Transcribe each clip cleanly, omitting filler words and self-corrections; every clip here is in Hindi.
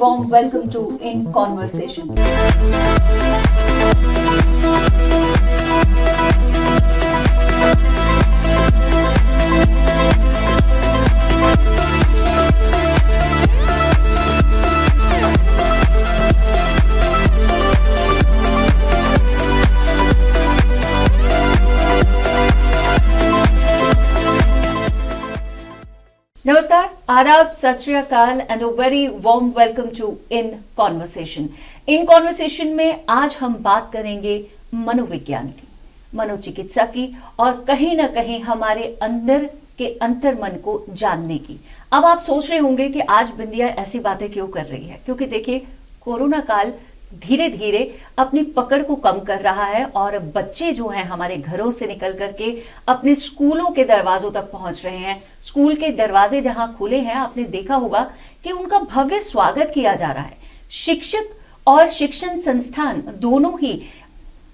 warm welcome to In Conversation. नमस्कार, आदाब, सत श्री अकाल and a very warm welcome to in conversation. In conversation में आज हम बात करेंगे मनोविज्ञान की, मनोचिकित्सा की और कहीं ना कहीं हमारे अंदर के अंतर मन को जानने की। अब आप सोच रहे होंगे कि आज बिंदिया ऐसी बातें क्यों कर रही है, क्योंकि देखिए कोरोना काल धीरे धीरे अपनी पकड़ को कम कर रहा है और बच्चे जो हैं हमारे घरों से निकल करके अपने स्कूलों के दरवाजों तक पहुंच रहे हैं। स्कूल के दरवाजे जहां खुले हैं, आपने देखा होगा कि उनका भव्य स्वागत किया जा रहा है। शिक्षक और शिक्षण संस्थान दोनों ही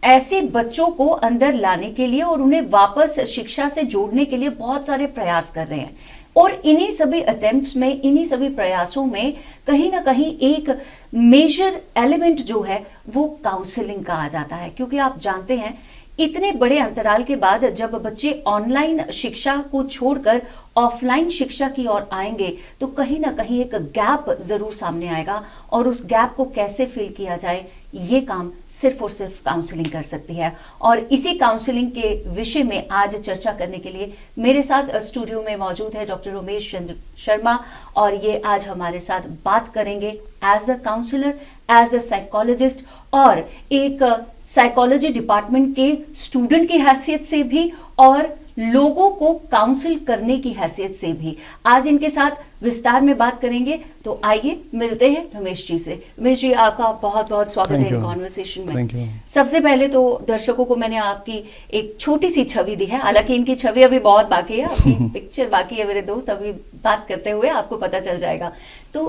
ऐसे बच्चों को अंदर लाने के लिए और उन्हें वापस शिक्षा से जोड़ने के लिए बहुत सारे प्रयास कर रहे हैं। और इन्हीं सभी अटेम्प्ट्स में, इन्हीं सभी प्रयासों में कहीं ना कहीं एक मेजर एलिमेंट जो है वो काउंसलिंग का आ जाता है। क्योंकि आप जानते हैं इतने बड़े अंतराल के बाद जब बच्चे ऑनलाइन शिक्षा को छोड़कर ऑफलाइन शिक्षा की ओर आएंगे तो कहीं ना कहीं एक गैप जरूर सामने आएगा और उस गैप को कैसे फिल किया जाए ये काम सिर्फ और सिर्फ काउंसलिंग कर सकती है। और इसी काउंसलिंग के विषय में आज चर्चा करने के लिए मेरे साथ स्टूडियो में मौजूद है डॉक्टर उमेश चंद्र शर्मा और ये आज हमारे साथ बात करेंगे as a counsellor, as a psychologist और एक साइकोलॉजी डिपार्टमेंट के स्टूडेंट की हैसियत से भी और लोगों को काउंसिल करने की हैसियत से भी। आज इनके साथ विस्तार में बात करेंगे, तो आइए मिलते हैं रमेश जी से। रमेश जी, आपका बहुत बहुत स्वागत है इन कॉन्वर्सेशन में। सबसे पहले तो दर्शकों को मैंने आपकी एक छोटी सी छवि दी है, हालांकि इनकी छवि अभी बहुत बाकी है, आपकी पिक्चर बाकी है मेरे दोस्त, अभी बात करते हुए आपको पता चल जाएगा। तो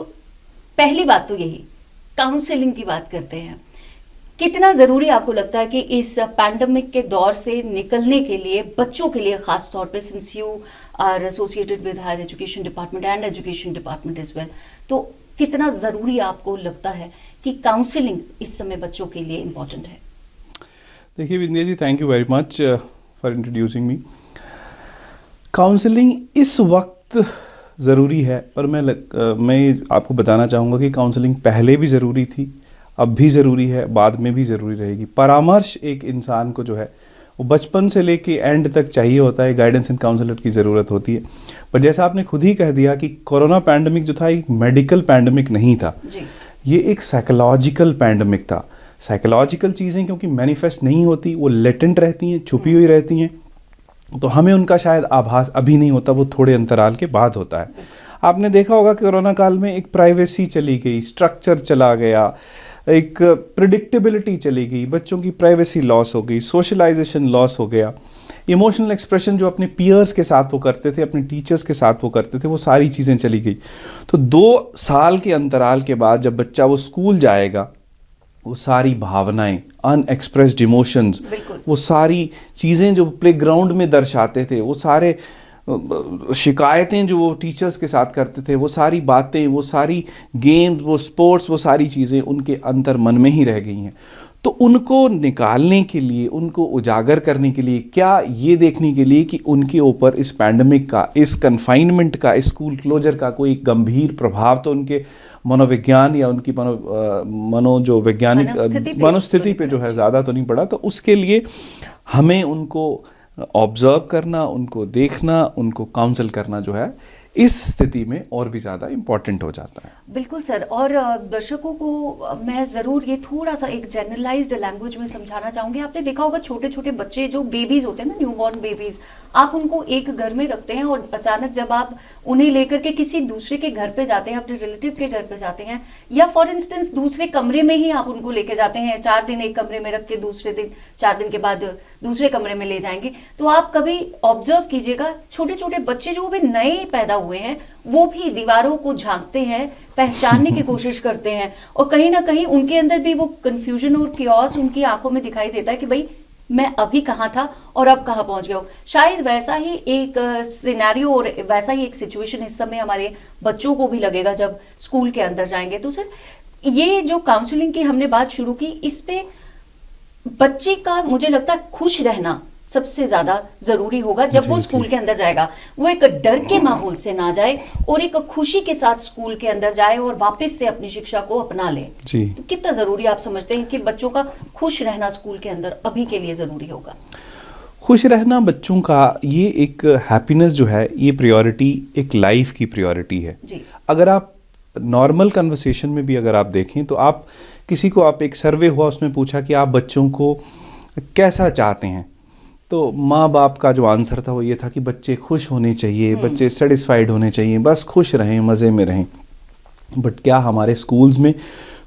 पहली बात तो यही, काउंसलिंग की बात करते हैं। कितना जरूरी आपको लगता है कि इस पैंडेमिक के दौर से निकलने के लिए बच्चों के लिए, खास तौर पे since you are associated with higher education department and education department as well, तो कितना जरूरी आपको लगता है कि काउंसलिंग इस समय बच्चों के लिए इम्पोर्टेंट है? देखिए Vindhya ji, thank you very much for introducing me. Counselling इस वक्त ज़रूरी है, पर मैं आपको बताना चाहूँगा कि काउंसलिंग पहले भी ज़रूरी थी, अब भी ज़रूरी है, बाद में भी ज़रूरी रहेगी। परामर्श एक इंसान को जो है वो बचपन से लेके एंड तक चाहिए होता है, गाइडेंस एंड काउंसलर की ज़रूरत होती है। पर जैसा आपने खुद ही कह दिया कि कोरोना पैंडमिक जो था एक मेडिकल पैंडमिक नहीं था, ये एक साइकोलॉजिकल पैंडमिक था। साइकोलॉजिकल चीज़ें क्योंकि मैनिफेस्ट नहीं होती, वो लेटेंट रहती हैं, छुपी हुई रहती हैं, तो हमें उनका शायद आभास अभी नहीं होता, वो थोड़े अंतराल के बाद होता है। आपने देखा होगा कि कोरोना काल में एक प्राइवेसी चली गई, स्ट्रक्चर चला गया, एक प्रिडिक्टेबिलिटी चली गई, बच्चों की प्राइवेसी लॉस हो गई, सोशलाइजेशन लॉस हो गया, इमोशनल एक्सप्रेशन जो अपने पीयर्स के साथ वो करते थे, अपने टीचर्स के साथ वो करते थे, वो सारी चीज़ें चली गई। तो 2 साल के अंतराल के बाद जब बच्चा वो स्कूल जाएगा, वो सारी भावनाएं, अनएक्सप्रेस्ड इमोशंस, वो सारी चीज़ें जो प्लेग्राउंड में दर्शाते थे, वो सारे शिकायतें जो वो टीचर्स के साथ करते थे, वो सारी बातें, वो सारी गेम्स, वो स्पोर्ट्स, वो सारी चीज़ें उनके अंतर मन में ही रह गई हैं। तो उनको निकालने के लिए, उनको उजागर करने के लिए, क्या ये देखने के लिए कि उनके ऊपर इस पैंडमिक का, इस कन्फाइनमेंट का, इस स्कूल क्लोजर का कोई गंभीर प्रभाव तो उनके मनोविज्ञान या उनकी जो वैज्ञानिक मनोस्थिति पे जो है ज़्यादा तो नहीं पड़ा। तो उसके लिए हमें उनको ऑब्जर्व करना, उनको देखना, उनको काउंसल करना जो है इस स्थिति में और भी ज़्यादा इम्पॉर्टेंट हो जाता है। बिल्कुल सर, और दर्शकों को मैं ज़रूर ये थोड़ा सा एक जनरलाइज्ड लैंग्वेज में समझाना चाहूँगी। आपने देखा होगा छोटे छोटे बच्चे जो बेबीज़ होते हैं ना, न्यूबॉर्न बेबीज़, आप उनको एक घर में रखते हैं और अचानक जब आप उन्हें लेकर के किसी दूसरे के घर पे जाते हैं, अपने रिलेटिव के घर पे जाते हैं, या फॉर इंस्टेंस दूसरे कमरे में ही आप उनको लेके जाते हैं, 4 दिन एक कमरे में रख के दूसरे दिन 4 दिन के बाद दूसरे कमरे में ले जाएंगे, तो आप कभी ऑब्जर्व कीजिएगा छोटे छोटे बच्चे जो भी नए पैदा हुए हैं वो भी दीवारों को झांकते हैं, पहचानने की कोशिश करते हैं और कहीं ना कहीं उनके अंदर भी वो कंफ्यूजन और कियोस उनकी आंखों में दिखाई देता है कि भाई मैं अभी कहाँ था और अब कहाँ पहुंच गया हूँ। शायद वैसा ही एक सिनेरियो और वैसा ही एक सिचुएशन इस समय हमारे बच्चों को भी लगेगा जब स्कूल के अंदर जाएंगे। तो सर, ये जो काउंसलिंग की हमने बात शुरू की, इस पे बच्चे का मुझे लगता है खुश रहना सबसे ज्यादा जरूरी होगा जब वो स्कूल के अंदर जाएगा। वो एक डर के माहौल से ना जाए और एक खुशी के साथ स्कूल के अंदर जाए और वापस से अपनी शिक्षा को अपना ले। जी। तो कितना जरूरी आप समझते हैं कि बच्चों का खुश रहना स्कूल के अंदर अभी के लिए जरूरी होगा? खुश रहना बच्चों का, ये एक हैप्पीनेस जो है, ये प्रायोरिटी एक लाइफ की प्रायोरिटी है जी। अगर आप नॉर्मल कन्वर्सेशन में भी अगर आप देखें तो आप किसी को, आप एक सर्वे हुआ उसमें पूछा कि आप बच्चों को कैसा चाहते हैं, तो माँ बाप का जो आंसर था वो ये था कि बच्चे खुश होने चाहिए, बच्चे सेटिस्फाइड होने चाहिए, बस खुश रहें, मज़े में रहें। बट क्या हमारे स्कूल्स में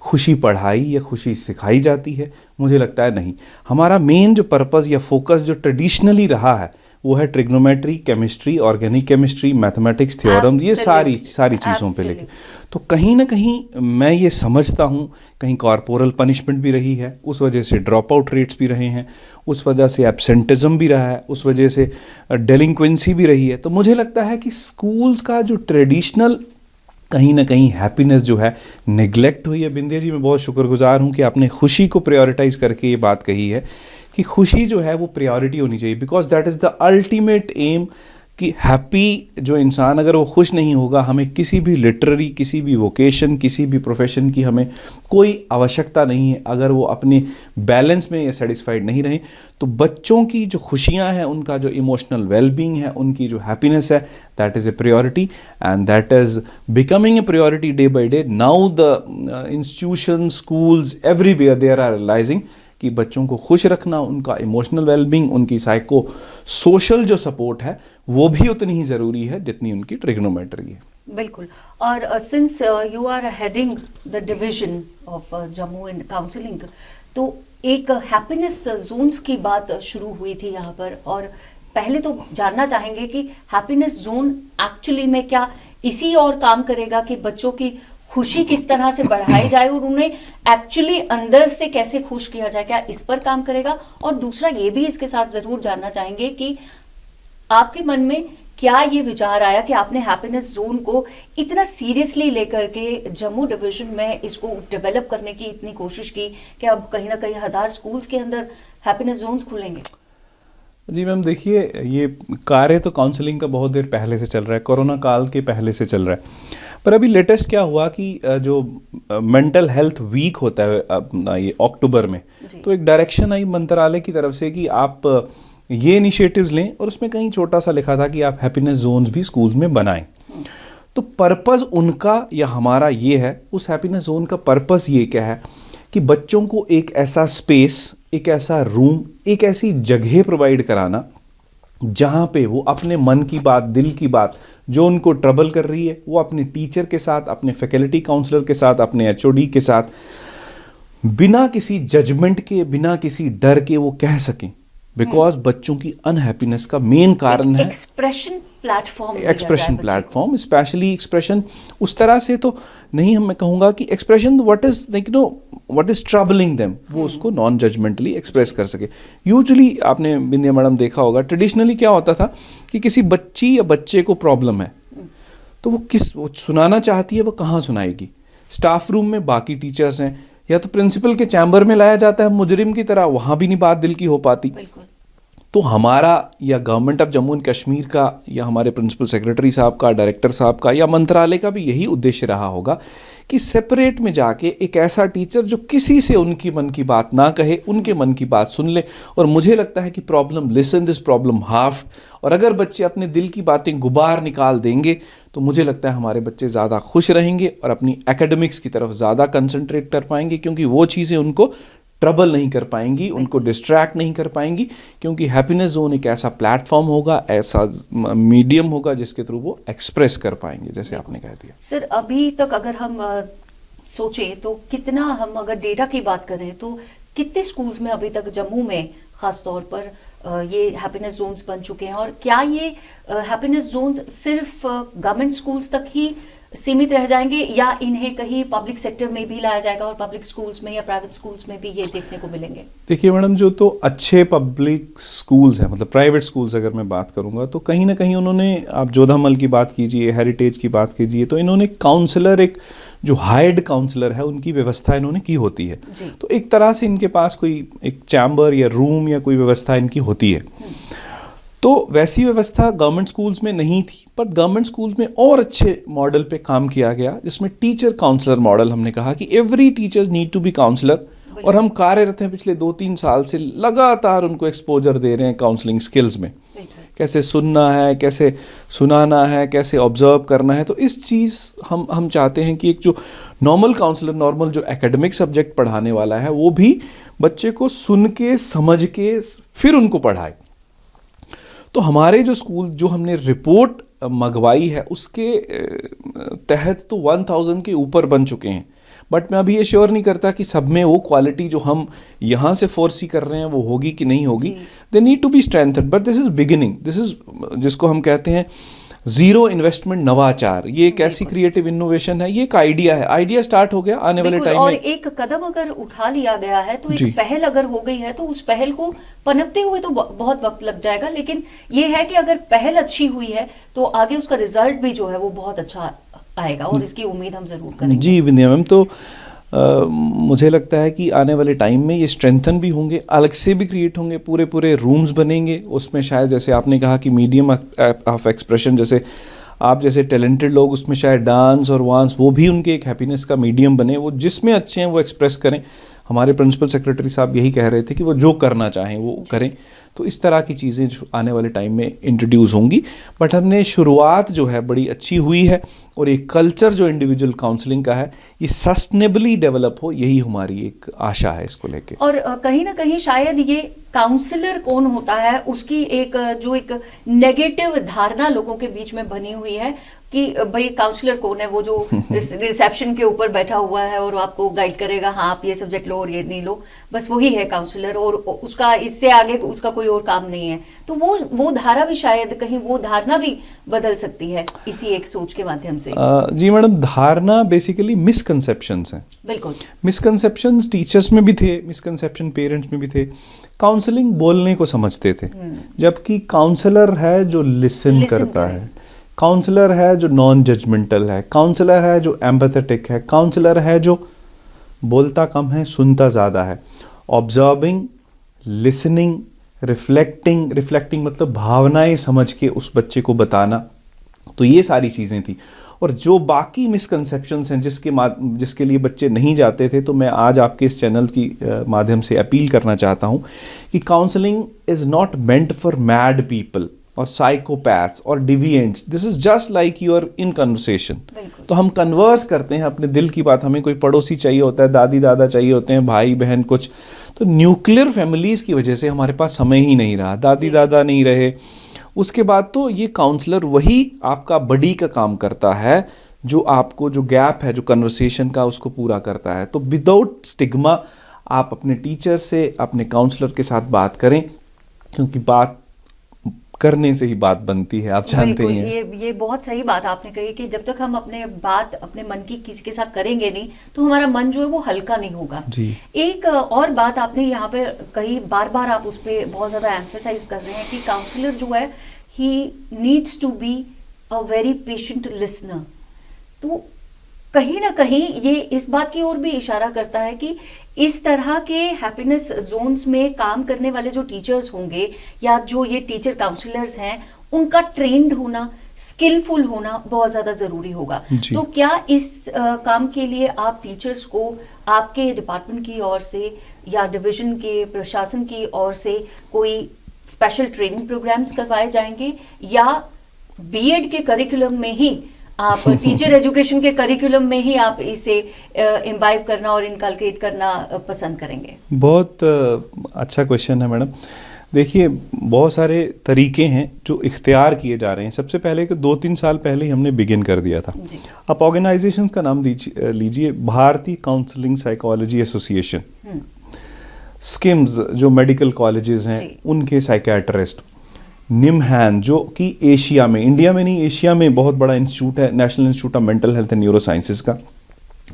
खुशी पढ़ाई या खुशी सिखाई जाती है? मुझे लगता है नहीं। हमारा मेन जो पर्पस या फोकस जो ट्रेडिशनली रहा है वो है trigonometry, chemistry, organic chemistry, mathematics, theorem, ये सारी चीज़ों पे लेके। तो कहीं ना कहीं मैं ये समझता हूँ कहीं कॉर्पोरल पनिशमेंट भी रही है, उस वजह से ड्रॉप आउट रेट्स भी रहे हैं, उस वजह से एब्सेंटिज्म भी रहा है, उस वजह से डेलिंक्वेंसी भी रही है। तो मुझे लगता है कि स्कूल्स का जो ट्रेडिशनल कहीं ना कहीं हैप्पीनेस जो है नेग्लेक्ट हुई है। बिंदिया जी, मैं बहुत शुक्रगुजार हूँ कि आपने खुशी को प्रायोरिटाइज करके ये बात कही है कि खुशी जो है वो प्रायोरिटी होनी चाहिए, because that is the ultimate aim. कि हैप्पी जो इंसान, अगर वो खुश नहीं होगा, हमें किसी भी लिटरेरी, किसी भी वोकेशन, किसी भी प्रोफेशन की हमें कोई आवश्यकता नहीं है। अगर वो अपने बैलेंस में या सेटिस्फाइड नहीं रहे, तो बच्चों की जो खुशियां हैं, उनका जो इमोशनल वेलबींग है, उनकी जो हैप्पीनेस है, that is a priority and that is becoming a priority day by day. Now the institution, schools, everywhere they are realising कि बच्चों को खुश रखना, उनका इमोशनल वेलबींग, उनकी साइको सोशल जो सपोर्ट है वो भी उतनी ही ज़रूरी है जितनी उनकी ट्रिग्नोमेट्री है। बिल्कुल। और since you are heading the division of Jammu in counselling, तो एक हैप्पीनेस जोन्स की बात शुरू हुई थी यहाँ पर, और पहले तो जानना चाहेंगे कि हैप्पीनेस जोन एक्चुअली में क्या इसी और काम करेगा कि बच्चों की खुशी किस तरह से बढ़ाई जाए और उन्हें एक्चुअली अंदर से कैसे खुश किया जाए, क्या इस पर काम करेगा? और दूसरा ये भी इसके साथ जरूर जानना चाहेंगे कि आपके मन में क्या ये विचार आया कि आपने हैप्पीनेस जोन को इतना सीरियसली लेकर के जम्मू डिवीजन में इसको डेवलप करने की इतनी कोशिश की कि अब कहीं ना कहीं 1000 स्कूल्स के अंदर हैप्पीनेस जोन्स खुलेंगे? जी मैम, देखिए, ये कार्य तो काउंसलिंग का बहुत देर पहले से चल रहा है, कोरोना काल के पहले से चल रहा है। पर अभी लेटेस्ट क्या हुआ कि जो मेंटल हेल्थ वीक होता है अपना ये अक्टूबर में, तो एक डायरेक्शन आई मंत्रालय की तरफ से कि आप ये इनिशिएटिव्स लें, और उसमें कहीं छोटा सा लिखा था कि आप हैप्पीनेस जोन्स भी स्कूल्स में बनाएं। तो पर्पस उनका या हमारा ये है, उस हैप्पीनेस जोन का पर्पस ये क्या है कि बच्चों को एक ऐसा स्पेस, एक ऐसा रूम, एक ऐसी जगह प्रोवाइड कराना जहाँ पे वो अपने मन की बात, दिल की बात जो उनको ट्रबल कर रही है, वो अपने टीचर के साथ, अपने फैकल्टी काउंसलर के साथ, अपने एचओडी के साथ बिना किसी जजमेंट के, बिना किसी डर के वो कह सकें। बिकॉज बच्चों की अनहैप्पीनेस का मेन कारण है एक्सप्रेशन प्लेटफॉर्म, स्पेशली एक्सप्रेशन उस तरह से तो नहीं, मैं कहूँगा कि expression what is like what is troubling them, वो उसको नॉन जजमेंटली एक्सप्रेस कर सके। यूजुअली आपने बिंदिया मैडम देखा होगा, ट्रेडिशनली क्या होता था कि किसी बच्ची या बच्चे को प्रॉब्लम है, तो वो सुनाना चाहती है, वो कहाँ सुनाएगी? स्टाफ रूम में बाकी टीचर्स हैं, या तो प्रिंसिपल के चैम्बर में लाया जाता है मुजरिम की तरह, वहाँ भी नहीं बात दिल की हो पाती। तो हमारा या government of Jammu and Kashmir का या हमारे प्रिंसिपल सेक्रेटरी साहब का, डायरेक्टर साहब का या मंत्रालय का भी यही उद्देश्य रहा होगा कि सेपरेट में जाके एक ऐसा टीचर जो किसी से उनकी मन की बात ना कहे, उनके मन की बात सुन ले। और मुझे लगता है कि problem listen is problem half, और अगर बच्चे अपने दिल की बातें गुबार निकाल देंगे तो मुझे लगता है हमारे बच्चे ज़्यादा खुश रहेंगे और अपनी एकेडमिक्स की तरफ ज़्यादा कंसंट्रेट कर पाएंगे, क्योंकि वो चीज़ें उनको ट्रबल नहीं कर पाएंगी, उनको डिस्ट्रैक्ट नहीं कर पाएंगी, क्योंकि हैप्पीनेस जोन एक ऐसा प्लेटफॉर्म होगा, ऐसा मीडियम होगा जिसके थ्रू वो एक्सप्रेस कर पाएंगे, जैसे आपने कह दिया। सर, अभी तक अगर हम सोचें तो कितना, हम अगर डेटा की बात करें तो कितने स्कूल्स में अभी तक जम्मू में खास तौर पर ये हैप्पीनेस जोन्स बन चुके हैं, और क्या ये हैप्पीनेस जोन्स सिर्फ गवर्नमेंट स्कूल्स तक ही सीमित रह जाएंगे या इन्हें कहीं पब्लिक सेक्टर में भी लाया जाएगा और पब्लिक स्कूल्स में या प्राइवेट स्कूल्स में भी ये देखने को मिलेंगे? देखिए मैडम, जो तो अच्छे पब्लिक स्कूल्स हैं, मतलब प्राइवेट स्कूल्स अगर मैं बात करूंगा, तो कहीं ना कहीं उन्होंने, आप जोधामल की बात कीजिए, हेरिटेज की बात कीजिए, तो इन्होंने काउंसलर, एक जो हायर्ड काउंसलर है उनकी व्यवस्था इन्होंने की होती है। तो एक तरह से इनके पास कोई एक चैम्बर या रूम या कोई व्यवस्था इनकी होती है। तो वैसी व्यवस्था गवर्नमेंट स्कूल्स में नहीं थी, पर गवर्नमेंट स्कूल्स में और अच्छे मॉडल पे काम किया गया, जिसमें टीचर काउंसलर मॉडल, हमने कहा कि every teachers need to be counsellor, और हम कार्यरत हैं पिछले 2-3 साल से, लगातार उनको एक्सपोजर दे रहे हैं काउंसलिंग स्किल्स में, कैसे सुनना है, कैसे सुनाना है, कैसे ऑब्जर्व करना है। तो इस चीज़ हम चाहते हैं कि एक जो नॉर्मल काउंसलर, नॉर्मल जो एकेडमिक सब्जेक्ट पढ़ाने वाला है, वो भी बच्चे को सुन के, समझ के फिर उनको पढ़ाए। तो हमारे जो स्कूल, जो हमने रिपोर्ट मंगवाई है, उसके तहत तो 1000 के ऊपर बन चुके हैं, बट मैं अभी ये श्योर नहीं करता कि सब में वो क्वालिटी जो हम यहाँ से फोर्सी कर रहे हैं वो होगी कि नहीं होगी। They need to be strengthen, but this is beginning, this is जिसको हम कहते हैं जीरो इन्वेस्टमेंट नवाचार। ये एक ऐसी क्रिएटिव इनोवेशन है, ये एक आइडिया है, आइडिया स्टार्ट हो गया, आने वाले टाइम में और एक कदम अगर उठा लिया गया है तो एक पहल अगर हो गई है तो उस पहल को पनपते हुए तो बहुत वक्त लग जाएगा, लेकिन ये है कि अगर पहल अच्छी हुई है तो आगे उसका रिजल्ट भी जो है वो बहुत अच्छा आएगा, और इसकी उम्मीद हम जरूर करेंगे। जी विंध्या मैम, तो मुझे लगता है कि आने वाले टाइम में ये स्ट्रेंथन भी होंगे, अलग से भी क्रिएट होंगे, पूरे रूम्स बनेंगे। उसमें शायद जैसे आपने कहा कि मीडियम ऑफ एक्सप्रेशन, जैसे आप जैसे टैलेंटेड लोग, उसमें शायद डांस और वांस, वो भी उनके एक हैप्पीनेस का मीडियम बने, वो जिसमें अच्छे हैं वो एक्सप्रेस करें। हमारे प्रिंसिपल सेक्रेटरी साहब यही कह रहे थे कि वो जो करना चाहें वो करें। तो इस तरह की चीज़ें आने वाले टाइम में इंट्रोड्यूस होंगी, बट हमने शुरुआत जो है बड़ी अच्छी हुई है, और एक कल्चर जो इंडिविजुअल काउंसलिंग का है ये सस्टेनेबली डेवलप हो, यही हमारी एक आशा है इसको लेके। और कहीं ना कहीं शायद ये काउंसलर कौन होता है उसकी एक जो एक नेगेटिव धारणा लोगों के बीच में बनी हुई है कि भाई काउंसलर कौन है, वो जो रिसेप्शन के ऊपर बैठा हुआ है और आपको गाइड करेगा, हाँ आप ये सब्जेक्ट लो और ये नहीं लो, बस वही है काउंसलर, और उसका इससे आगे उसका कोई और काम नहीं है। तो वो धारा भी शायद कहीं, वो धारणा भी बदल सकती है इसी एक सोच के माध्यम से। जी मैडम, धारणा बेसिकली मिसकंसेप्शंस हैं। बिल्कुल, मिसकंसेप्शंस टीचर्स में भी थे, मिसकंसेप्शन पेरेंट्स में भी थे। काउंसलिंग बोलने को समझते थे, जबकि काउंसलर है जो लिसन करता है, काउंसलर है जो नॉन जजमेंटल है, काउंसलर है जो एम्पैथेटिक है, काउंसलर है जो बोलता कम है सुनता ज़्यादा है। ऑब्जर्विंग, लिसनिंग, रिफ्लेक्टिंग मतलब भावनाएं समझ के उस बच्चे को बताना। तो ये सारी चीज़ें थी। और जो बाकी मिसकंसेप्शंस हैं जिसके लिए बच्चे नहीं जाते थे, तो मैं आज आपके इस चैनल की माध्यम से अपील करना चाहता हूँ कि counselling is not meant for mad people और साइकोपैथ्स और deviants. This is just like you are in conversation. तो हम कन्वर्स करते हैं अपने दिल की बात। हमें कोई पड़ोसी चाहिए होता है, दादी दादा चाहिए होते हैं, भाई बहन कुछ। तो न्यूक्लियर फैमिलीज़ की वजह से हमारे पास समय ही नहीं रहा, दादी दादा नहीं रहे। उसके बाद तो ये काउंसलर वही आपका बडी का काम करता है, जो आपको जो गैप है जो कन्वर्सेशन का, उसको पूरा करता है। तो विदाउट स्टिग्मा आप अपने टीचर से, अपने काउंसलर के साथ बात करें, क्योंकि बात करने से ही बात बनती है, आप जानते ही हैं। ये बहुत सही बात आपने कही कि जब तक हम अपने बात अपने मन की किसी के साथ करेंगे नहीं, तो हमारा मन जो है वो हल्का नहीं होगा जी। एक और बात आपने यहाँ पे कही, बार बार आप उस पर बहुत ज्यादा एम्फेसाइज कर रहे हैं कि काउंसलर जो है he needs to be a very patient listener. तो कहीं ना कहीं ये इस बात की ओर भी इशारा करता है कि इस तरह के हैप्पीनेस जोन्स में काम करने वाले जो टीचर्स होंगे या जो ये टीचर काउंसलर्स हैं, उनका ट्रेंड होना, स्किलफुल होना बहुत ज़्यादा ज़रूरी होगा। तो क्या इस काम के लिए आप टीचर्स को आपके डिपार्टमेंट की ओर से या डिवीजन के प्रशासन की ओर से कोई स्पेशल ट्रेनिंग प्रोग्राम्स करवाए जाएंगे, या बीएड के करिकुलम में ही आप टीचर एजुकेशन के करिकुलम में ही आप इसे इम्बाइब करना और इनकलकेट करना पसंद करेंगे? बहुत अच्छा क्वेश्चन है मैडम। देखिए, बहुत सारे तरीके हैं जो इख्तियार किए जा रहे हैं। सबसे पहले कि 2-3 साल पहले ही हमने बिगिन कर दिया था। आप ऑर्गेनाइजेशन का नाम लीजिए, भारतीय काउंसलिंग साइकोलॉजी एसोसिएशन। स्किम्स जो मेडिकल कॉलेजेस हैं उनके साइकियाट्रिस्ट, निमहान, जो कि एशिया में, इंडिया में नहीं, एशिया में बहुत बड़ा इंस्टीट्यूट है, national institute of mental health and neuro sciences का,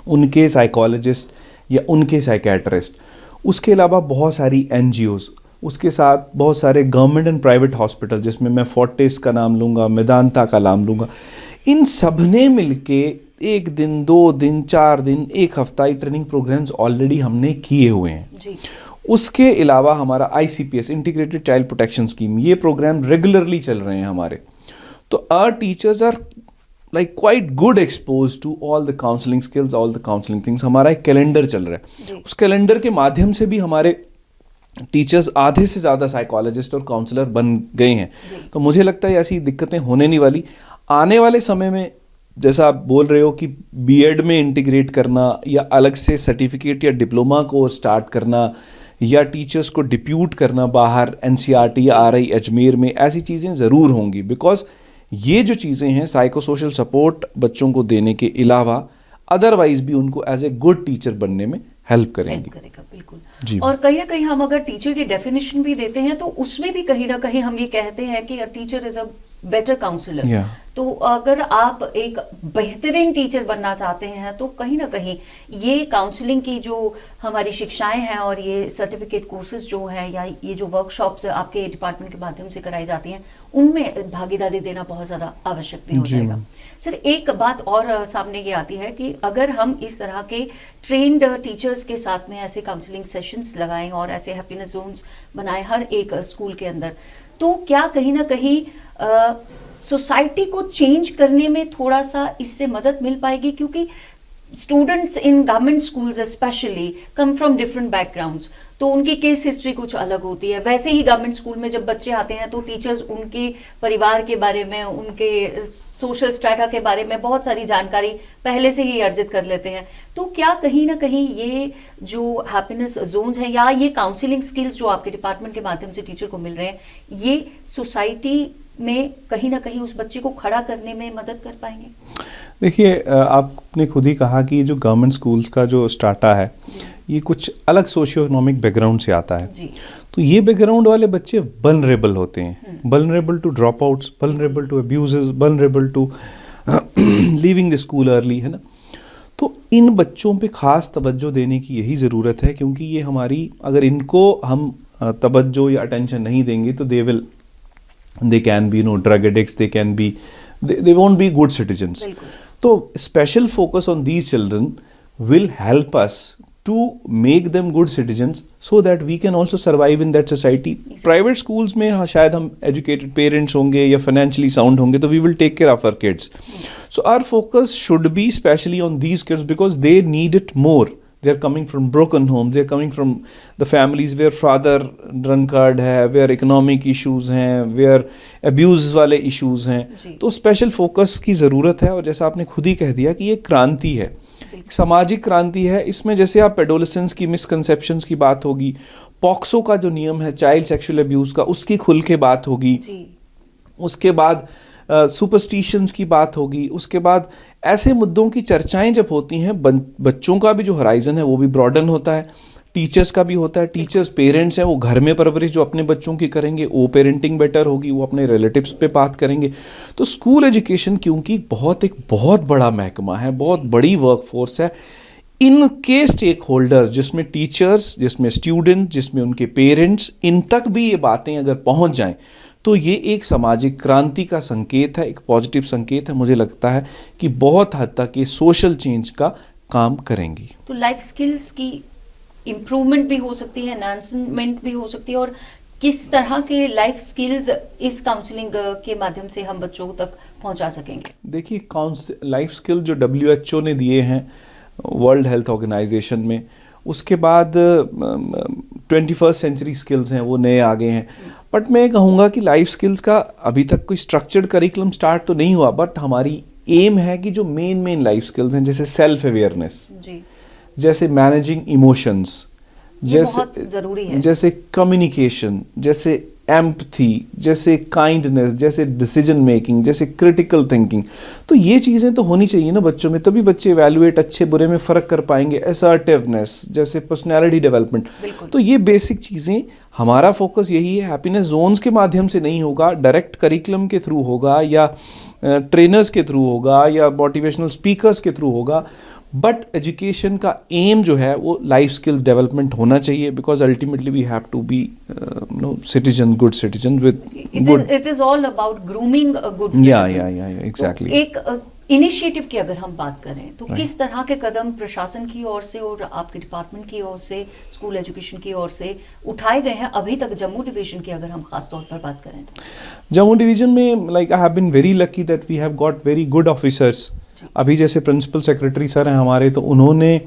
उनके साइकोलॉजिस्ट या उनके साइकेट्रिस्ट, उसके अलावा बहुत सारी एनजीओज, उसके साथ बहुत सारे गवर्नमेंट एंड प्राइवेट हॉस्पिटल, जिसमें मैं फोर्टिस का नाम लूँगा, मेदांता का नाम लूँगा, इन सब ने मिलके 1 दिन, 2 दिन, 4 दिन, 1 हफ्ता ये ट्रेनिंग प्रोग्राम्स ऑलरेडी हमने किए हुए हैं जी। उसके अलावा हमारा ICPS, integrated child protection scheme, ये प्रोग्राम रेगुलरली चल रहे हैं हमारे। तो our teachers are like quite good exposed to all the counseling skills, all the counseling things। हमारा एक कैलेंडर चल रहा है, उस कैलेंडर के माध्यम से भी हमारे टीचर्स आधे से ज़्यादा साइकोलॉजिस्ट और काउंसलर बन गए हैं। तो मुझे लगता है ऐसी दिक्कतें होने नहीं वाली। आने वाले समय में जैसा आप बोल रहे हो कि बीएड में इंटीग्रेट करना या अलग से सर्टिफिकेट या डिप्लोमा को स्टार्ट करना या टीचर्स को डिप्यूट करना बाहर NCERT या RI अजमेर में, ऐसी चीज़ें ज़रूर होंगी। बिकॉज ये जो चीज़ें हैं साइको सोशल सपोर्ट बच्चों को देने के अलावा अदरवाइज भी उनको एज ए गुड टीचर बनने में हेल्प करेंगी। करेगा बिल्कुल जी। और कहीं ना कहीं हम अगर टीचर की डेफिनेशन भी देते हैं तो उसमें भी कहीं ना कहीं हम ये कहते हैं कि teacher is a better counsellor. तो अगर आप एक बेहतरीन टीचर बनना चाहते हैं तो कहीं ना कहीं ये काउंसलिंग की जो हमारी शिक्षाएं हैं और ये सर्टिफिकेट कोर्सेज जो हैं या ये जो वर्कशॉप्स आपके डिपार्टमेंट के माध्यम से कराई जाती हैं उनमें भागीदारी देना बहुत ज़्यादा आवश्यक भी हो जाएगा। सर एक बात और सामने ये आती है कि अगर हम इस तरह के ट्रेन्ड टीचर्स के साथ में ऐसे काउंसलिंग सेशंस लगाएं और ऐसे हैप्पीनेस जोन्स बनाएं हर एक स्कूल के अंदर, तो क्या कहीं ना कहीं सोसाइटी को चेंज करने में थोड़ा सा इससे मदद मिल पाएगी? क्योंकि students in government schools specially come from different backgrounds, तो उनकी केस हिस्ट्री कुछ अलग होती है। वैसे ही गवर्नमेंट स्कूल में जब बच्चे आते हैं तो टीचर्स उनके परिवार के बारे में, उनके सोशल स्ट्रेटा के बारे में बहुत सारी जानकारी पहले से ही अर्जित कर लेते हैं। तो क्या कहीं ना कहीं ये जो हैप्पीनेस जोन्स हैं या ये काउंसलिंग स्किल्स जो आपके डिपार्टमेंट के माध्यम से टीचर को मिल रहे हैं, ये सोसाइटी में कहीं ना कहीं उस बच्चे को खड़ा करने में मदद कर पाएंगे? देखिए, आपने खुद ही कहा कि जो गवर्नमेंट स्कूल्स का जो स्टार्टा है ये कुछ अलग सोशियो इकोनॉमिक बैकग्राउंड से आता है जी। तो ये बैकग्राउंड वाले बच्चे वल्नरेबल होते हैं, vulnerable to drop outs, vulnerable to abuses, vulnerable to leaving the school early, है ना। तो इन बच्चों पे खास तवज्जो देने की यही ज़रूरत है, क्योंकि ये हमारी, अगर इनको हम तवज्जो या अटेंशन नहीं देंगे तो they can be drug addicts, they won't be good citizens. So special focus on these children will help us to make them good citizens so that we can also survive in that society. Private schools में शायद हम educated parents होंगे या financially sound होंगे तो we will take care of our kids. So our focus should be especially on these kids because they need it more. They are coming from broken homes, they are coming from the families where father drunkard है, where economic issues हैं, where abuse वाले issues हैं। तो special focus की ज़रूरत है। और जैसा आपने खुद ही कह दिया कि ये क्रांति है, सामाजिक क्रांति है। इसमें जैसे आप एडोलेसेंस की मिसकंसेप्शंस की बात होगी, पॉक्सो का जो नियम है चाइल्ड सेक्सुअल अब्यूज़ का, उसकी खुल के बात होगी, उसके बाद सुपरस्टिशंस की बात होगी, उसके बाद ऐसे मुद्दों की चर्चाएं जब होती हैं, बच्चों का भी जो हराइजन है वो भी ब्रॉडन होता है, टीचर्स का भी होता है। टीचर्स पेरेंट्स हैं, वो घर में परवरिश जो अपने बच्चों की करेंगे वो पेरेंटिंग बेटर होगी, वो अपने रिलेटिव्स पे बात करेंगे। तो स्कूल एजुकेशन क्योंकि एक बहुत बड़ा महकमा है, बहुत बड़ी वर्कफोर्स है, इनके स्टेक होल्डर्स जिसमें टीचर्स, जिसमें स्टूडेंट, जिसमें उनके पेरेंट्स, इन तक भी ये बातें अगर पहुंच जाएं तो ये एक सामाजिक क्रांति का संकेत है, एक पॉजिटिव संकेत है। मुझे लगता है कि बहुत हद तक ये सोशल चेंज का काम करेंगी। तो लाइफ स्किल्स की इम्प्रूवमेंट भी हो सकती है, एनहांसमेंट भी हो सकती है, और किस तरह के लाइफ स्किल्स इस काउंसलिंग के माध्यम से हम बच्चों तक पहुंचा सकेंगे? देखिए, लाइफ स्किल जो WHO ने दिए हैं वर्ल्ड हेल्थ ऑर्गेनाइजेशन में, उसके बाद 21st सेंचुरी स्किल्स हैं वो नए आ गए हैं। बट मैं कहूँगा कि लाइफ स्किल्स का अभी तक कोई स्ट्रक्चर्ड करिकुलम स्टार्ट तो नहीं हुआ, बट हमारी एम है कि जो मेन लाइफ स्किल्स हैं, जैसे सेल्फ अवेयरनेस, जैसे मैनेजिंग इमोशंस, जैसे ज़रूरी है, जैसे कम्युनिकेशन, जैसे एम्पथी, जैसे काइंडनेस, जैसे डिसीजन मेकिंग, जैसे क्रिटिकल थिंकिंग, तो ये चीज़ें तो होनी चाहिए ना बच्चों में, तभी बच्चे इवैल्यूएट अच्छे बुरे में फ़र्क कर पाएंगे। असर्टिवनेस, जैसे पर्सनैलिटी डेवलपमेंट, तो ये बेसिक चीज़ें, हमारा फोकस यही है। हैप्पीनेस जोन्स के माध्यम से नहीं होगा, डायरेक्ट करिकुलम के थ्रू होगा, या ट्रेनर्स के थ्रू होगा, या मोटिवेशनल स्पीकर्स के थ्रू होगा, बट एजुकेशन का एम जो है वो लाइफ स्किल्स डेवलपमेंट होना चाहिए, because ultimately we have to be citizen, good citizen with good, it is all about grooming a good या एग्जैक्टली। एक इनिशिएटिव की अगर हम बात करें तो किस तरह के कदम प्रशासन की ओर से और आपके डिपार्टमेंट की ओर से, स्कूल एजुकेशन की ओर से उठाए गए हैं अभी तक जम्मू डिवीजन की अगर हम खास तौर पर बात करें तो? जम्मू डिवीजन में like I have been very lucky that we have got very good officers. अभी जैसे प्रिंसिपल सेक्रेटरी सर हैं हमारे, तो उन्होंने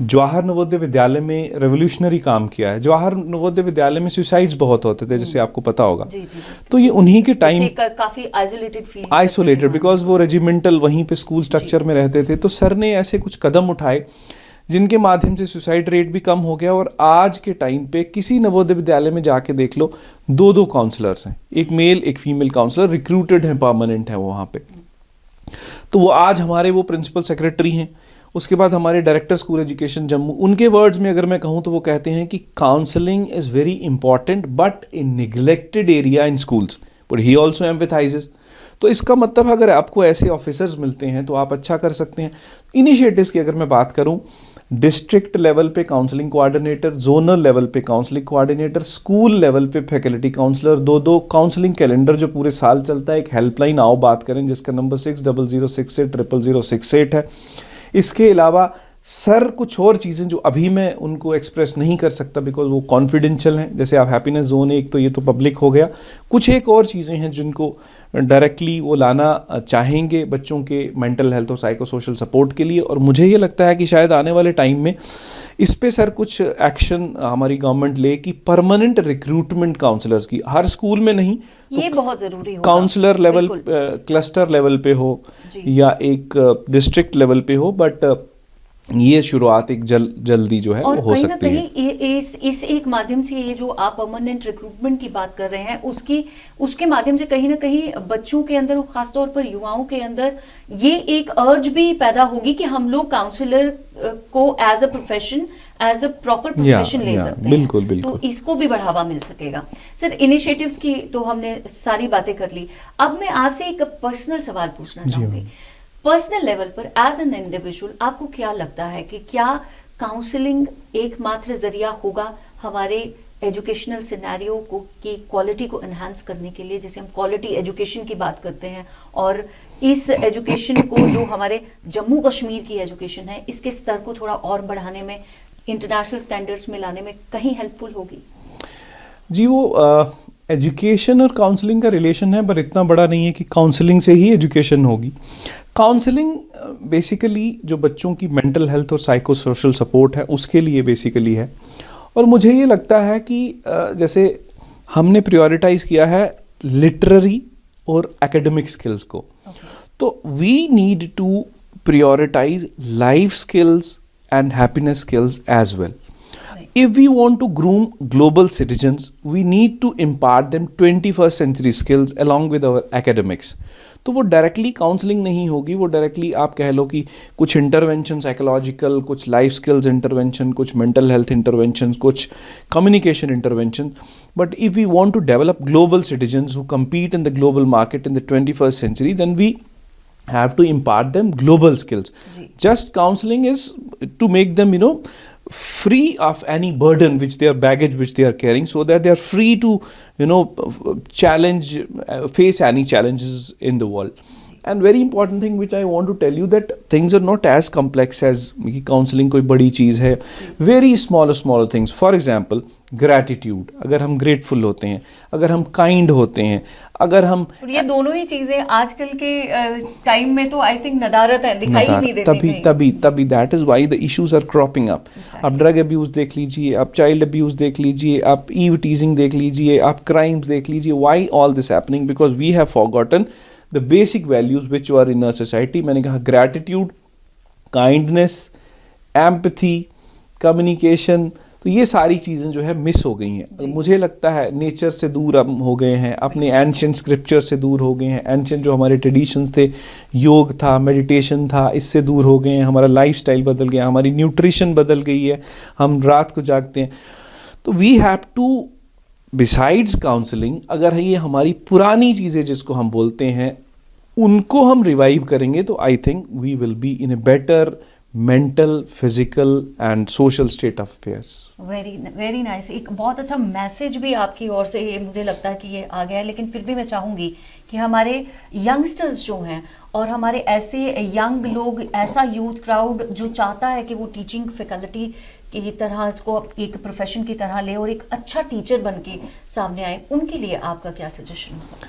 जवाहर नवोदय विद्यालय में रेवोल्यूशनरी काम किया है। जवाहर नवोदय विद्यालय में सुसाइड्स बहुत होते थे, जैसे आपको पता होगा। जी, जी। तो ये उन्हीं के टाइम, काफी आइसोलेटेड फील, आइसोलेटेड, बिकॉज वो रेजिमेंटल वहीं पे स्कूल स्ट्रक्चर में रहते थे। तो सर ने ऐसे कुछ कदम उठाए जिनके माध्यम से सुसाइड रेट भी कम हो गया। और आज के टाइम पे किसी नवोदय विद्यालय में जाके देख लो, 2-2 काउंसलर्स हैं, एक मेल एक फीमेल काउंसलर, रिक्रूटेड हैं, परमानेंट हैं वो वहाँ पे। तो वो आज हमारे वो प्रिंसिपल सेक्रेटरी हैं। उसके बाद हमारे डायरेक्टर स्कूल एजुकेशन जम्मू, उनके वर्ड्स में अगर मैं कहूँ तो वो कहते हैं कि counselling is very important but a neglected area in schools, but he also emphasises. तो इसका मतलब अगर आपको ऐसे ऑफिसर्स मिलते हैं तो आप अच्छा कर सकते हैं। इनिशिएटिव्स की अगर मैं बात करूं, डिस्ट्रिक्ट लेवल पे काउंसलिंग कोऑर्डिनेटर, जोनल लेवल पे काउंसलिंग कोऑर्डिनेटर, स्कूल लेवल पे फैकल्टी काउंसलर, 2-2 काउंसलिंग कैलेंडर जो पूरे साल चलता है, एक हेल्पलाइन आओ बात करें जिसका नंबर 6006800068 है। इसके अलावा सर कुछ और चीज़ें जो अभी मैं उनको एक्सप्रेस नहीं कर सकता बिकॉज वो कॉन्फिडेंशियल हैं, जैसे आप हैप्पीनेस जोन एक तो ये तो पब्लिक हो गया, कुछ एक और चीज़ें हैं जिनको डायरेक्टली वो लाना चाहेंगे बच्चों के मेंटल हेल्थ और साइको सोशल सपोर्ट के लिए। और मुझे ये लगता है कि शायद आने वाले टाइम में इस पे सर कुछ एक्शन हमारी गवर्नमेंट ले कि परमानेंट रिक्रूटमेंट काउंसलर्स की हर स्कूल में नहीं, ये बहुत ज़रूरी होगा, काउंसलर लेवल, क्लस्टर लेवल पे हो या एक डिस्ट्रिक्ट लेवल पे हो, बट ये शुरुआत एक जल्दी जो है वो हो सकती है। कहीं इस एक माध्यम से ये जो आप परमानेंट रिक्रूटमेंट की बात कर रहे हैं उसके माध्यम से कहीं ना कहीं बच्चों के अंदर और खासतौर पर युवाओं के अंदर ये एक अर्ज भी पैदा होगी कि हम लोग काउंसलर को as a profession, as a proper profession ले सकते हैं। बिल्कुल बिल्कुल, तो इसको भी बढ़ावा मिल सकेगा। सर, इनिशिएटिव्स की तो हमने सारी बातें कर ली, अब मैं आपसे एक पर्सनल सवाल पूछना चाहूंगी। पर्सनल लेवल पर एज एन इंडिविजुअल आपको क्या लगता है कि क्या काउंसलिंग एकमात्र जरिया होगा हमारे एजुकेशनल सिनेरियो को की क्वालिटी को एनहांस करने के लिए, जैसे हम क्वालिटी एजुकेशन की बात करते हैं, और इस एजुकेशन को जो हमारे जम्मू कश्मीर की एजुकेशन है इसके स्तर को थोड़ा और बढ़ाने में, इंटरनेशनल स्टैंडर्ड्स में लाने में कहीं हेल्पफुल होगी? जी, वो एजुकेशन और काउंसलिंग का रिलेशन है पर इतना बड़ा नहीं है कि काउंसलिंग से ही एजुकेशन होगी। काउंसलिंग बेसिकली जो बच्चों की मेंटल हेल्थ और साइको सोशल सपोर्ट है उसके लिए बेसिकली है। और मुझे ये लगता है कि जैसे हमने प्रायोरिटाइज किया है लिटरेरी और एकेडमिक स्किल्स को, तो we need to prioritise life skills and happiness skills as well. If we want to groom global citizens, we need to impart them 21st century skills along with our academics. तो वो डायरेक्टली काउंसलिंग नहीं होगी, वो डायरेक्टली आप कह लो कि कुछ इंटरवेंशन साइकोलॉजिकल, कुछ लाइफ स्किल्स इंटरवेंशन, कुछ मेंटल हेल्थ इंटरवेंशन, कुछ communication intervention. But if we want to develop global citizens who compete in the global market in the 21st century, then we have to impart them global skills. Just counseling is to make them, free of any burden which they are baggage which they are carrying, so that they are free to, challenge, face any challenges in the world. And very important thing which I want to tell you, that things are not as complex as counseling कोई बड़ी चीज़ है. Very small things. For example, gratitude, अगर हम ग्रेटफुल होते हैं, अगर हम काइंड होते हैं, अगर हम, ये दोनों ही चीजें आजकल के टाइम में तो आई थिंक नदारत है, दिखाई नहीं देती। तभी that is why the issues are cropping up. आप ड्रग अब्यूज देख लीजिए, आप चाइल्ड अब्यूज देख लीजिए, आप ईव टीजिंग देख लीजिए, आप क्राइम्स देख लीजिए. Why all this happening? Because we have forgotten the basic values which are in a society. मैंने कहा ग्रैटिट्यूड, काइंडनेस, एम्पैथी, कम्युनिकेशन, तो ये सारी चीज़ें जो है मिस हो गई हैं। मुझे लगता है नेचर से दूर अब हो गए हैं, अपने एंशिएंट स्क्रिप्चर से दूर हो गए हैं, एंशिएंट जो हमारे ट्रेडिशंस थे, योग था, मेडिटेशन था, इससे दूर हो गए हैं, हमारा लाइफस्टाइल बदल गया, हमारी न्यूट्रिशन बदल गई है, हम रात को जागते हैं। तो we have to besides counselling, अगर ये हमारी पुरानी चीज़ें जिसको हम बोलते हैं उनको हम रिवाइव करेंगे तो I think we will be in a better mental, physical and social state of affairs. Very very nice. एक बहुत अच्छा मैसेज भी आपकी ओर से ये मुझे लगता है कि ये आ गया है, लेकिन फिर भी मैं चाहूँगी कि हमारे यंगस्टर्स जो हैं और हमारे ऐसे यंग लोग, ऐसा यूथ क्राउड जो चाहता है कि वो टीचिंग फैकल्टी की तरह इसको एक प्रोफेशन की तरह ले और एक अच्छा टीचर बन के सामने आए, उनके लिए आपका क्या सजेशन होगा?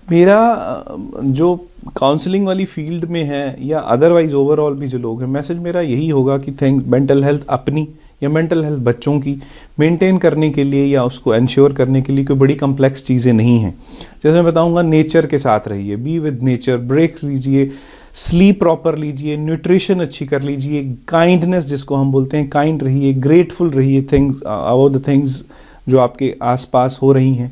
मेरा जो काउंसलिंग वाली फील्ड में है या अदरवाइज ओवरऑल भी जो लोग हैं, मैसेज मेरा यही होगा कि मेंटल हेल्थ अपनी या मेंटल हेल्थ बच्चों की मेंटेन करने के लिए या उसको इंश्योर करने के लिए कोई बड़ी कम्प्लेक्स चीज़ें नहीं हैं। जैसे मैं बताऊंगा, नेचर के साथ रहिए, बी विद नेचर, ब्रेक लीजिए, स्लीप प्रॉपर लीजिए, न्यूट्रिशन अच्छी कर लीजिए, काइंडनेस जिसको हम बोलते हैं, काइंड रहिए, ग्रेटफुल रहिए थिंग्स अबाउट द थिंग्स जो आपके आसपास हो रही हैं।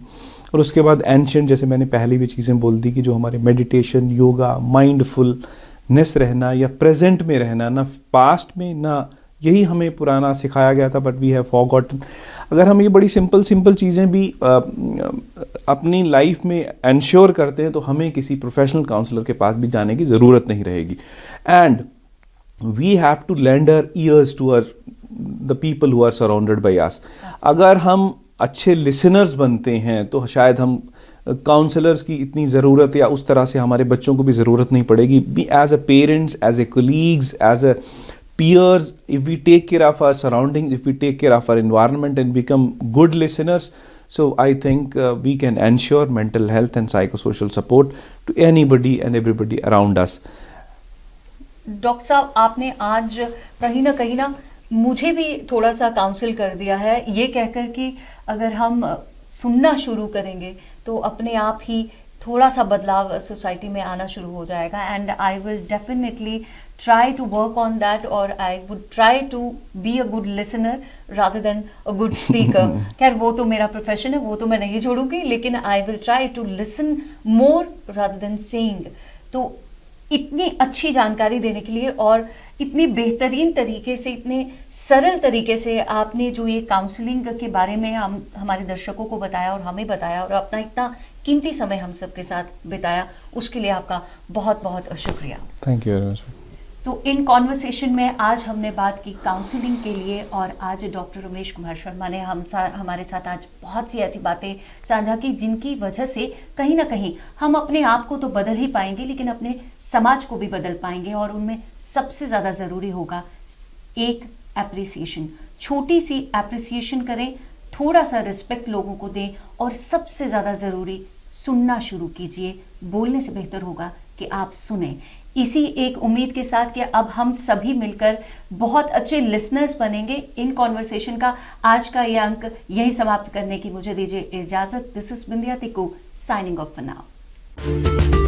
और उसके बाद एंशिएंट, जैसे मैंने पहले भी चीज़ें बोल दी कि जो हमारे मेडिटेशन, योगा, माइंडफुलनेस रहना या प्रेजेंट में रहना, ना पास्ट में, ना यही हमें पुराना सिखाया गया था बट वी हैव फॉरगॉटन। अगर हम ये बड़ी सिंपल चीज़ें भी अपनी लाइफ में इंश्योर करते हैं तो हमें किसी प्रोफेशनल काउंसलर के पास भी जाने की ज़रूरत नहीं रहेगी। And we have to lend our ears to the people who are surrounded by us. अगर हम अच्छे लिसनर्स बनते हैं तो शायद हम काउंसलर्स की इतनी ज़रूरत या उस तरह से हमारे बच्चों को भी ज़रूरत नहीं पड़ेगी। Be as a parents, as a colleagues, as a peers, if we take care of our surroundings, if we take care of our environment and become good listeners, so I think we can ensure mental health and psychosocial support to anybody and everybody around us. Doctor साहब, आपने आज कहीं ना मुझे भी थोड़ा सा काउंसिल कर दिया है, ये कहकर कि अगर हम सुनना शुरू करेंगे तो अपने आप ही थोड़ा सा बदलाव सोसाइटी में आना शुरू हो जाएगा। And I will definitely try to work on that, or I would try to be a good listener rather than a good speaker. खैर वो तो मेरा प्रोफेशन है, वो तो मैं नहीं छोड़ूंगी, लेकिन I will try to listen more rather than saying. तो इतनी अच्छी जानकारी देने के लिए और इतनी बेहतरीन तरीके से, इतने सरल तरीके से आपने जो ये काउंसलिंग के बारे में हमारे दर्शकों को बताया और हमें बताया और अपना इतना कीमती समय हम सबके साथ बिताया, उसके लिए आपका बहुत बहुत शुक्रिया। Thank you very much. तो इन कॉन्वर्सेशन में आज हमने बात की काउंसलिंग के लिए, और आज डॉक्टर उमेश कुमार शर्मा ने हमारे साथ आज बहुत सी ऐसी बातें साझा की जिनकी वजह से कहीं ना कहीं हम अपने आप को तो बदल ही पाएंगे, लेकिन अपने समाज को भी बदल पाएंगे। और उनमें सबसे ज़्यादा ज़रूरी होगा एक एप्रिसिएशन, छोटी सी एप्रिसिएशन करें, थोड़ा सा रिस्पेक्ट लोगों को दें, और सबसे ज़्यादा ज़रूरी सुनना शुरू कीजिए। बोलने से बेहतर होगा कि आप सुने। इसी एक उम्मीद के साथ कि अब हम सभी मिलकर बहुत अच्छे लिसनर्स बनेंगे, इन कॉन्वर्सेशन का आज का ये अंक यही समाप्त करने की मुझे दीजिए इजाजत। This is Bindiya Tikku signing off for now.